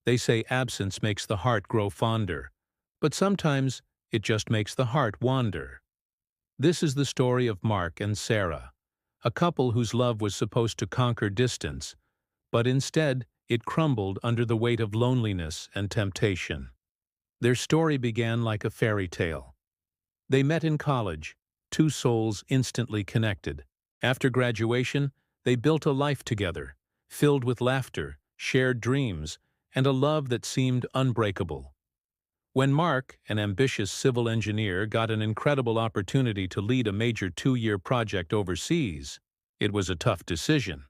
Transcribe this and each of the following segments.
They say absence makes the heart grow fonder, but sometimes it just makes the heart wander. This is the story of Mark and Sarah, a couple whose love was supposed to conquer distance, but instead it crumbled under the weight of loneliness and temptation. Their story began like a fairy tale. They met in college, two souls instantly connected. After graduation, they built a life together, filled with laughter, shared dreams, and a love that seemed unbreakable. When Mark, an ambitious civil engineer, got an incredible opportunity to lead a major 2-year project overseas, it was a tough decision.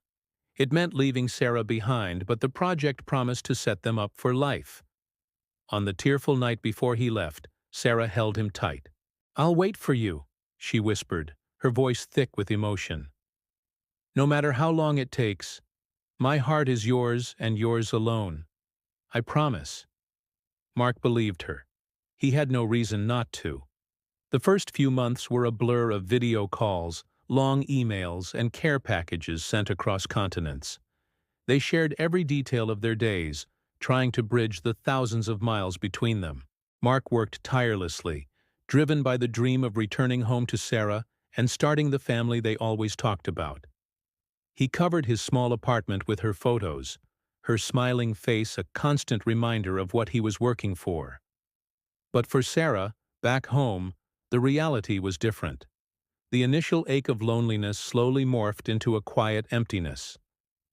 It meant leaving Sarah behind, but the project promised to set them up for life. On the tearful night before he left, Sarah held him tight. "I'll wait for you," she whispered, her voice thick with emotion. "No matter how long it takes, my heart is yours and yours alone. I promise." Mark believed her. He had no reason not to. The first few months were a blur of video calls, long emails, and care packages sent across continents. They shared every detail of their days, trying to bridge the thousands of miles between them. Mark worked tirelessly, driven by the dream of returning home to Sarah and starting the family they always talked about. He covered his small apartment with her photos, her smiling face a constant reminder of what he was working for. But for Sarah, back home, the reality was different. The initial ache of loneliness slowly morphed into a quiet emptiness.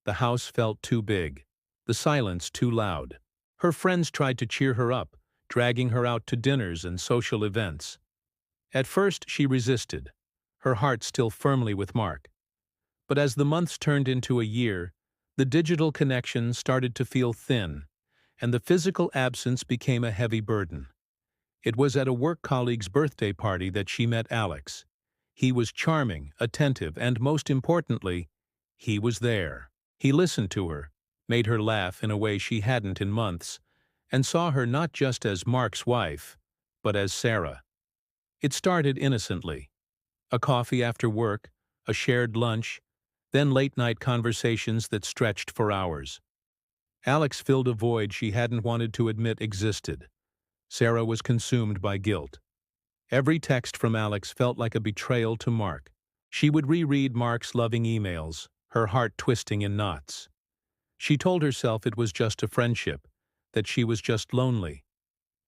The house felt too big, the silence too loud. Her friends tried to cheer her up, dragging her out to dinners and social events. At first she resisted, her heart still firmly with Mark. But as the months turned into a year, the digital connection started to feel thin, and the physical absence became a heavy burden. It was at a work colleague's birthday party that she met Alex. He was charming, attentive, and most importantly, he was there. He listened to her, made her laugh in a way she hadn't in months, and saw her not just as Mark's wife, but as Sarah. It started innocently. A coffee after work, a shared lunch, then late-night conversations that stretched for hours. Alex filled a void she hadn't wanted to admit existed. Sarah was consumed by guilt. Every text from Alex felt like a betrayal to Mark. She would reread Mark's loving emails, her heart twisting in knots. She told herself it was just a friendship, that she was just lonely.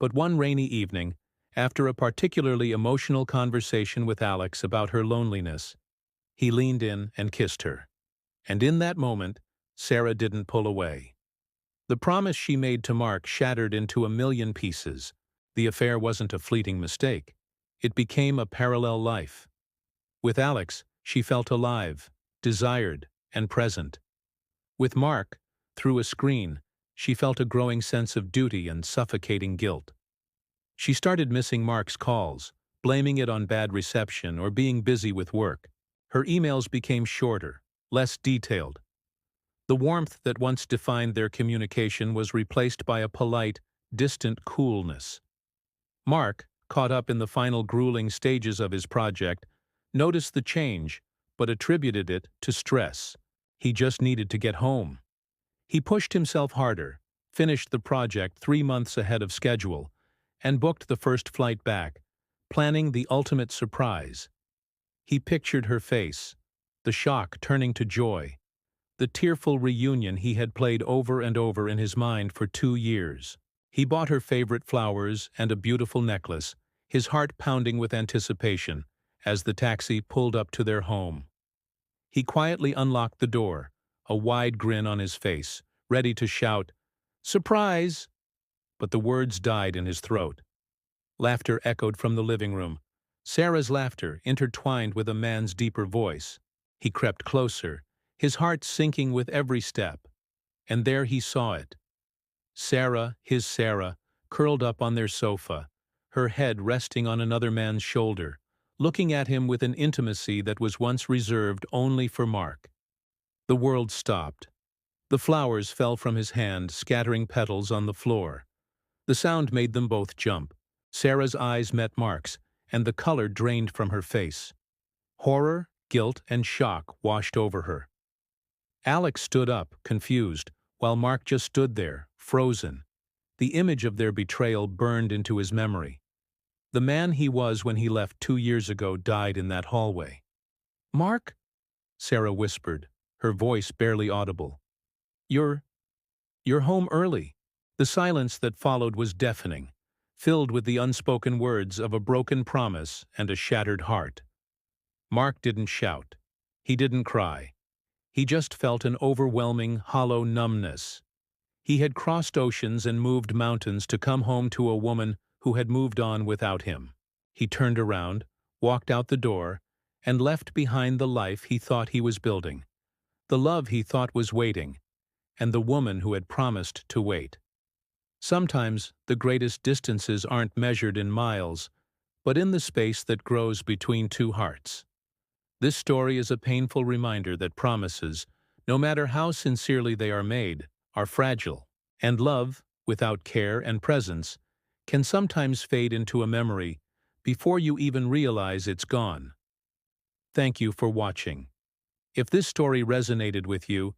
But one rainy evening, after a particularly emotional conversation with Alex about her loneliness, he leaned in and kissed her. And in that moment, Sarah didn't pull away. The promise she made to Mark shattered into a million pieces. The affair wasn't a fleeting mistake. It became a parallel life. With Alex, she felt alive, desired, and present. With Mark, through a screen, she felt a growing sense of duty and suffocating guilt. She started missing Mark's calls, blaming it on bad reception or being busy with work. Her emails became shorter, less detailed. The warmth that once defined their communication was replaced by a polite, distant coolness. Mark, caught up in the final grueling stages of his project, noticed the change, but attributed it to stress. He just needed to get home. He pushed himself harder, finished the project 3 months ahead of schedule, and booked the first flight back, planning the ultimate surprise. He pictured her face, the shock turning to joy, the tearful reunion he had played over and over in his mind for 2 years. He bought her favorite flowers and a beautiful necklace, his heart pounding with anticipation as the taxi pulled up to their home. He quietly unlocked the door, a wide grin on his face, ready to shout, "Surprise!" But the words died in his throat. Laughter echoed from the living room, Sarah's laughter intertwined with a man's deeper voice. He crept closer, his heart sinking with every step. And there he saw it. Sarah, his Sarah, curled up on their sofa, her head resting on another man's shoulder, looking at him with an intimacy that was once reserved only for Mark. The world stopped. The flowers fell from his hand, scattering petals on the floor. The sound made them both jump. Sarah's eyes met Mark's, and the color drained from her face. Horror, guilt, and shock washed over her. Alex stood up, confused, while Mark just stood there, frozen, The image of their betrayal burned into his memory. The man he was when he left 2 years ago died in that hallway. "Mark?" Sarah whispered, her voice barely audible. You're home early." The silence that followed was deafening, filled with the unspoken words of a broken promise and a shattered heart. Mark didn't shout. He didn't cry. He just felt an overwhelming, hollow numbness. He had crossed oceans and moved mountains to come home to a woman who had moved on without him. He turned around, walked out the door, and left behind the life he thought he was building, the love he thought was waiting, and the woman who had promised to wait. Sometimes the greatest distances aren't measured in miles, but in the space that grows between two hearts. This story is a painful reminder that promises, no matter how sincerely they are made, are fragile, and love, without care and presence, can sometimes fade into a memory before you even realize it's gone. Thank you for watching. If this story resonated with you,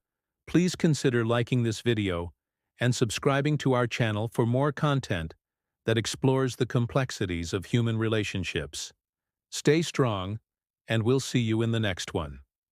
please consider liking this video and subscribing to our channel for more content that explores the complexities of human relationships. Stay strong, and we'll see you in the next one.